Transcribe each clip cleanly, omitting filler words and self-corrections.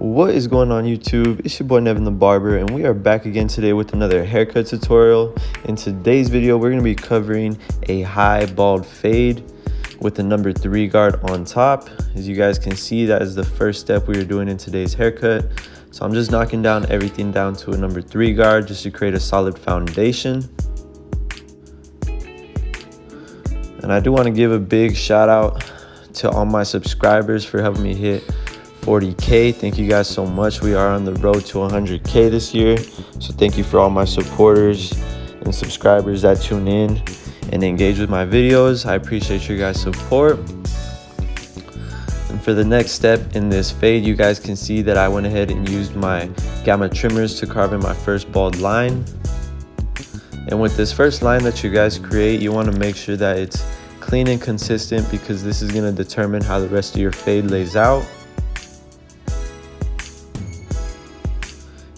What is going on YouTube? It's your boy NevinTheBarber, and we are back again today with another haircut tutorial. In today's video, we're going to be covering a high bald fade with the number 3 guard on top. As you guys can see, that is the first step we are doing in today's haircut. So I'm just knocking down everything down to a number 3 guard just to create a solid foundation. And I do want to give a big shout out to all my subscribers for helping me hit 40K. Thank you guys so much. We are on the road to 100K this year. So thank you for all my supporters and subscribers that tune in and engage with my videos. I appreciate your guys' support. And for the next step in this fade, you guys can see that I went ahead and used my gamma trimmers to carve in my first bald line. And with this first line that you guys create, you want to make sure that it's clean and consistent, because this is going to determine how the rest of your fade lays out.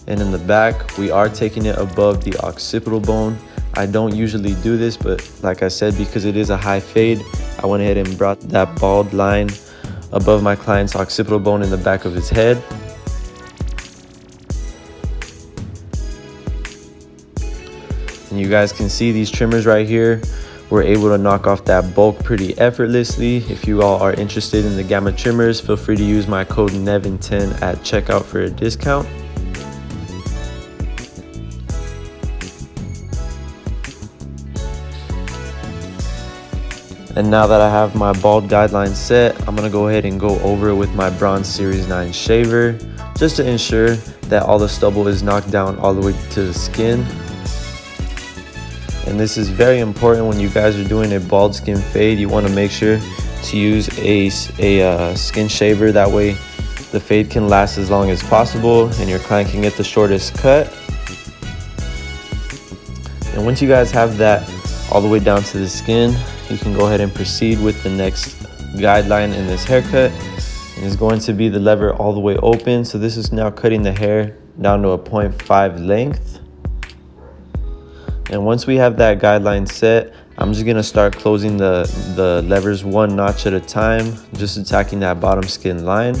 And in the back, we are taking it above the occipital bone. I don't usually do this, but like I said, because it is a high fade, I went ahead and brought that bald line above my client's occipital bone in the back of his head. And you guys can see these trimmers right here. We're able to knock off that bulk pretty effortlessly. If you all are interested in the gamma trimmers, feel free to use my code NEVIN10 at checkout for a discount. And now that I have my bald guideline set, I'm gonna go ahead and go over it with my Braun Series 9 shaver, just to ensure that all the stubble is knocked down all the way to the skin. And this is very important when you guys are doing a bald skin fade. You wanna make sure to use a skin shaver. That way the fade can last as long as possible and your client can get the shortest cut. And once you guys have that all the way down to the skin, you can go ahead and proceed with the next guideline in this haircut. And it's going to be the lever all the way open. So this is now cutting the hair down to a 0.5 length. And once we have that guideline set, I'm just gonna start closing the levers one notch at a time, just attacking that bottom skin line.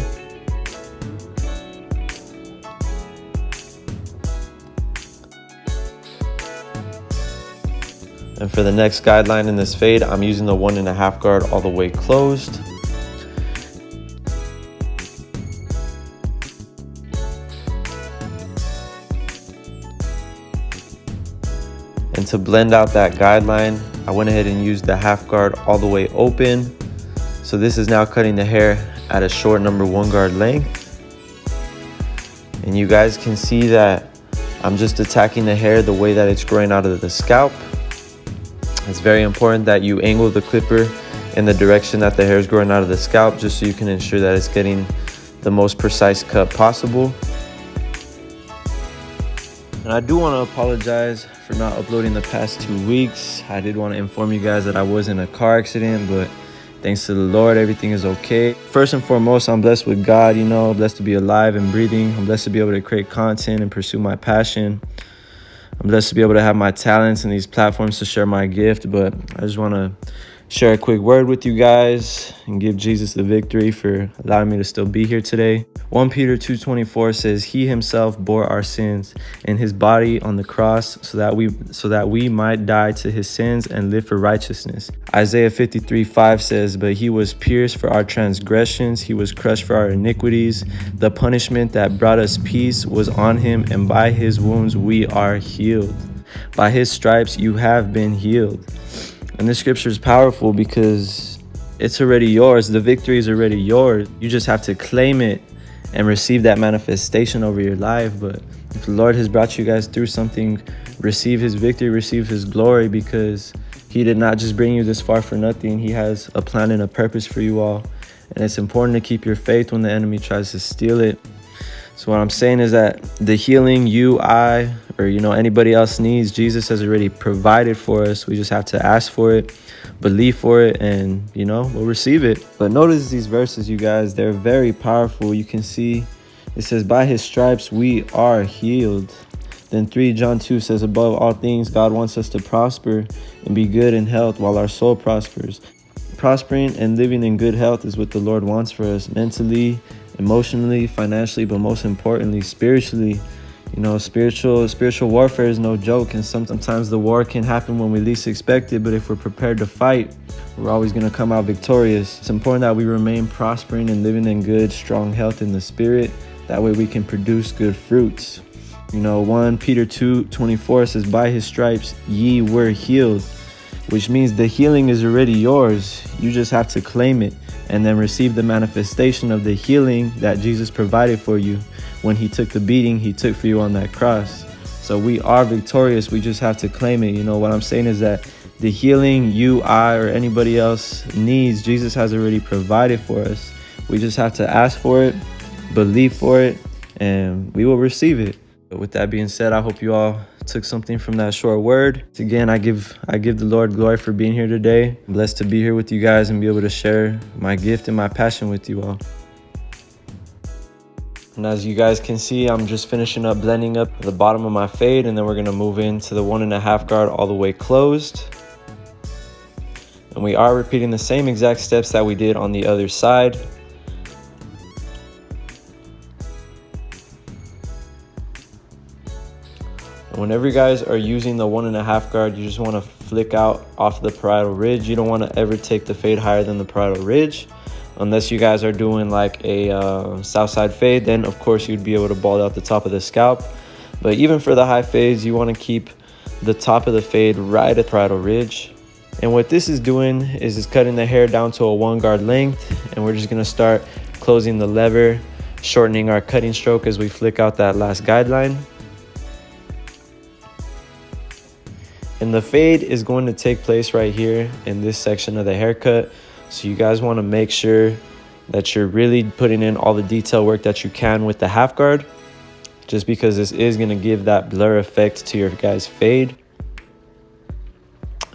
And for the next guideline in this fade, I'm using the 1.5 guard all the way closed. And to blend out that guideline, I went ahead and used the 1/2 guard all the way open. So this is now cutting the hair at a short number 1 guard length. And you guys can see that I'm just attacking the hair the way that it's growing out of the scalp. It's very important that you angle the clipper in the direction that the hair is growing out of the scalp, just so you can ensure that it's getting the most precise cut possible. And I do want to apologize for not uploading the past 2 weeks. I did want to inform you guys that I was in a car accident, but thanks to the Lord, everything is okay. First and foremost, I'm blessed with God, blessed to be alive and breathing. I'm blessed to be able to create content and pursue my passion. I'm blessed to be able to have my talents and these platforms to share my gift. But I just want to share a quick word with you guys and give Jesus the victory for allowing me to still be here today. 1 Peter 2:24 says, "He himself bore our sins in his body on the cross so that we might die to his sins and live for righteousness." Isaiah 53:5 says, "But he was pierced for our transgressions, he was crushed for our iniquities. The punishment that brought us peace was on him, and by his wounds we are healed." By his stripes you have been healed. And this scripture is powerful because it's already yours. The victory is already yours. You just have to claim it and receive that manifestation over your life. But if the Lord has brought you guys through something, receive his victory, receive his glory, because he did not just bring you this far for nothing. He has a plan and a purpose for you all. And it's important to keep your faith when the enemy tries to steal it. So what I'm saying is that the healing I, or anybody else needs, Jesus has already provided for us. We just have to ask for it, believe for it, and we'll receive it. But notice these verses, you guys, they're very powerful. You can see it says, "By his stripes we are healed." Then 3 John 2 says, "Above all things, God wants us to prosper and be good in health while our soul prospers." Prospering and living in good health is what the Lord wants for us mentally emotionally, financially, but most importantly, spiritually. You know, spiritual warfare is no joke, and sometimes the war can happen when we least expect it, but if we're prepared to fight, we're always going to come out victorious. It's important that we remain prospering and living in good, strong health in the spirit. That way we can produce good fruits. You know, 1 Peter 2:24 says, by his stripes ye were healed, which means the healing is already yours. You just have to claim it and then receive the manifestation of the healing that Jesus provided for you when he took the beating he took for you on that cross. So we are victorious. We just have to claim it. You know, what I'm saying is that the healing you, I, or anybody else needs, Jesus has already provided for us. We just have to ask for it, believe for it, and we will receive it. But with that being said, I hope you all took something from that short word. Again, I give the Lord glory for being here today. I'm blessed to be here with you guys and be able to share my gift and my passion with you all. And as you guys can see, I'm just finishing up blending up the bottom of my fade, and then we're gonna move into the 1.5 guard all the way closed. And we are repeating the same exact steps that we did on the other side. And whenever you guys are using the 1.5 guard, you just want to flick out off the parietal ridge. You don't want to ever take the fade higher than the parietal ridge, unless you guys are doing like a south side fade. Then of course you'd be able to bald out the top of the scalp. But even for the high fades, you want to keep the top of the fade right at parietal ridge. And what this is doing is it's cutting the hair down to a 1 guard length, and we're just going to start closing the lever, shortening our cutting stroke as we flick out that last guideline. And the fade is going to take place right here in this section of the haircut. So you guys want to make sure that you're really putting in all the detail work that you can with the half guard, just because this is going to give that blur effect to your guys' fade.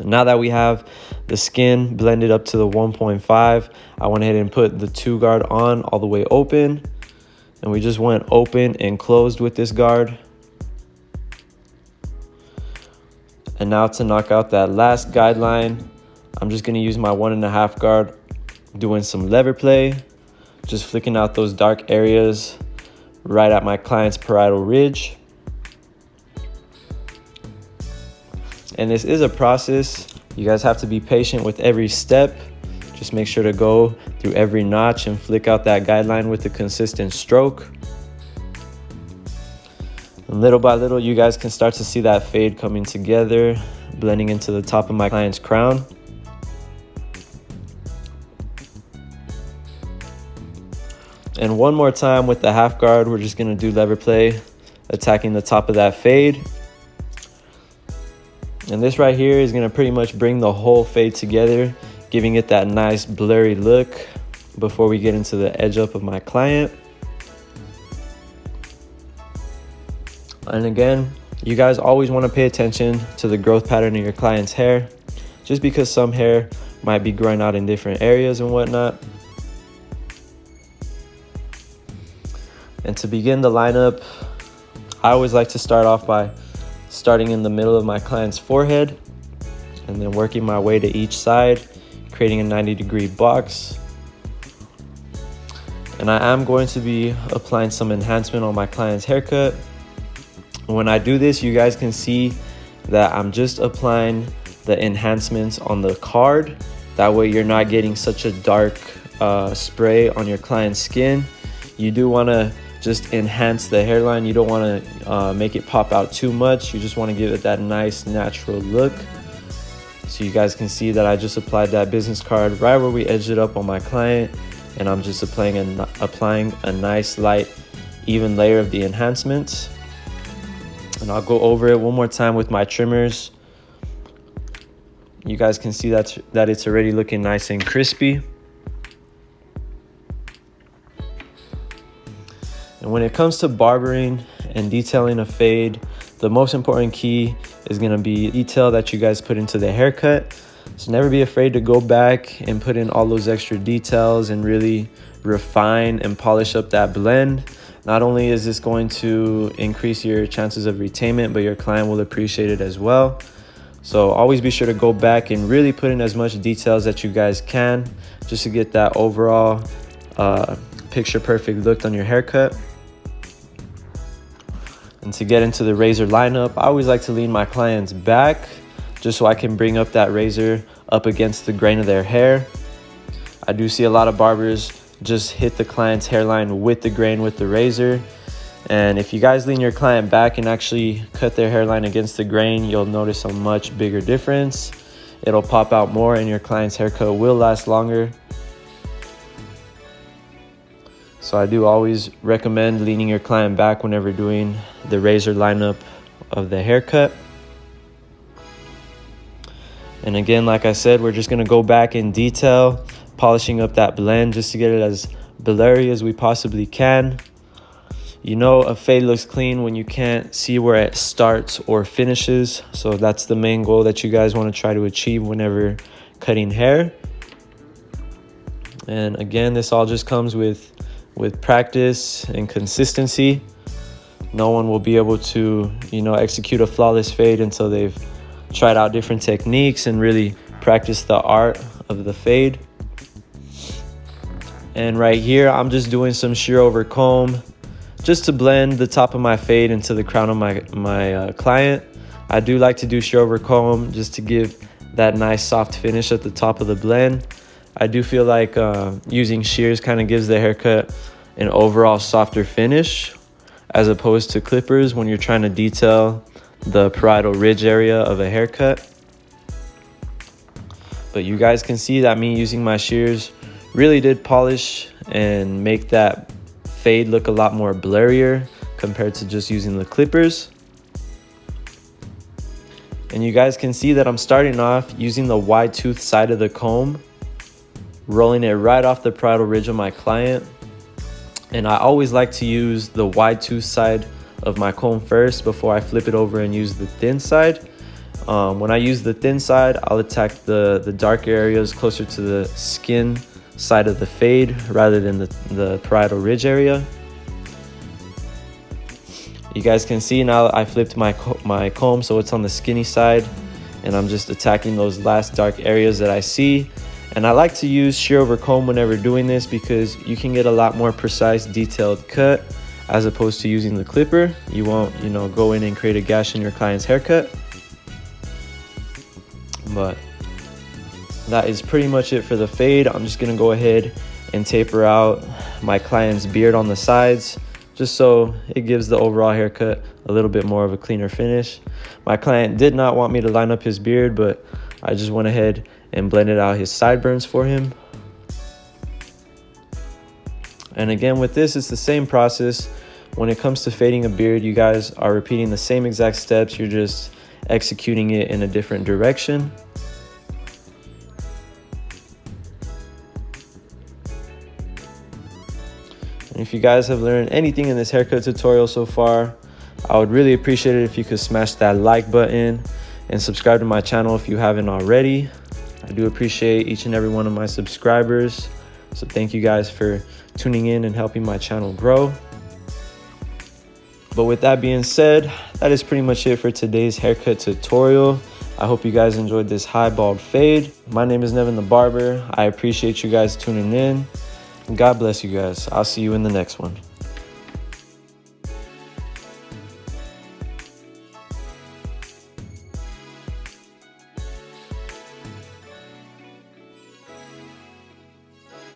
Now that we have the skin blended up to the 1.5, I went ahead and put the 2 guard on all the way open. And we just went open and closed with this guard. And now to knock out that last guideline, I'm just going to use my 1.5 guard, doing some lever play, just flicking out those dark areas right at my client's parietal ridge. And this is a process. You guys have to be patient with every step. Just make sure to go through every notch and flick out that guideline with a consistent stroke. And little by little, you guys can start to see that fade coming together, blending into the top of my client's crown. And one more time with the half guard, we're just gonna do lever play, attacking the top of that fade. And this right here is gonna pretty much bring the whole fade together, giving it that nice blurry look before we get into the edge up of my client. And again, you guys always want to pay attention to the growth pattern of your client's hair, just because some hair might be growing out in different areas and whatnot. And to begin the lineup, I always like to start off by starting in the middle of my client's forehead and then working my way to each side, creating a 90-degree box. And I am going to be applying some enhancement on my client's haircut. When I do this, you guys can see that I'm just applying the enhancements on the card. That way you're not getting such a dark spray on your client's skin. You do want to just enhance the hairline. You don't want to make it pop out too much. You just want to give it that nice natural look. So you guys can see that I just applied that business card right where we edged it up on my client, and I'm just applying a nice light even layer of the enhancements. And I'll go over it one more time with my trimmers. You guys can see that it's already looking nice and crispy. And when it comes to barbering and detailing a fade, the most important key is going to be detail that you guys put into the haircut. So never be afraid to go back and put in all those extra details and really refine and polish up that blend. Not only is this going to increase your chances of retainment, but your client will appreciate it as well. So always be sure to go back and really put in as much details that you guys can, just to get that overall picture perfect look on your haircut. And to get into the razor lineup, I always like to lean my clients back just so I can bring up that razor up against the grain of their hair. I do see a lot of barbers just hit the client's hairline with the grain with the razor. And if you guys lean your client back and actually cut their hairline against the grain, you'll notice a much bigger difference. It'll pop out more and your client's haircut will last longer. So I do always recommend leaning your client back whenever doing the razor lineup of the haircut. And again, like I said, we're just gonna go back in detail, polishing up that blend just to get it as blurry as we possibly can. You know, a fade looks clean when you can't see where it starts or finishes. So that's the main goal that you guys want to try to achieve whenever cutting hair. And again, this all just comes with practice and consistency. No one will be able to, execute a flawless fade until they've tried out different techniques and really practice the art of the fade. And right here, I'm just doing some shear over comb just to blend the top of my fade into the crown of my client. I do like to do shear over comb just to give that nice soft finish at the top of the blend. I do feel like using shears kind of gives the haircut an overall softer finish as opposed to clippers when you're trying to detail the parietal ridge area of a haircut. But you guys can see that me using my shears really did polish and make that fade look a lot more blurrier compared to just using the clippers. And you guys can see that I'm starting off using the wide tooth side of the comb, rolling it right off the parietal ridge of my client. And I always like to use the wide tooth side of my comb first before I flip it over and use the thin side. When I use the thin side, I'll attack the darker areas closer to the skin side of the fade rather than the parietal ridge area. You guys can see now I flipped my comb so it's on the skinny side, and I'm just attacking those last dark areas that I see. And I like to use shear over comb whenever doing this because you can get a lot more precise, detailed cut as opposed to using the clipper. You won't, go in and create a gash in your client's haircut. But that is pretty much it for the fade. I'm just gonna go ahead and taper out my client's beard on the sides just so it gives the overall haircut a little bit more of a cleaner finish. My client did not want me to line up his beard, but I just went ahead and blended out his sideburns for him. And again, with this, it's the same process. When it comes to fading a beard, you guys are repeating the same exact steps. You're just executing it in a different direction. And if you guys have learned anything in this haircut tutorial so far, I would really appreciate it if you could smash that like button and subscribe to my channel if you haven't already. I do appreciate each and every one of my subscribers. So thank you guys for tuning in and helping my channel grow. But with that being said, that is pretty much it for today's haircut tutorial. I hope you guys enjoyed this high bald fade. My name is NevinTheBarber. I appreciate you guys tuning in. God bless you guys. I'll see you in the next one.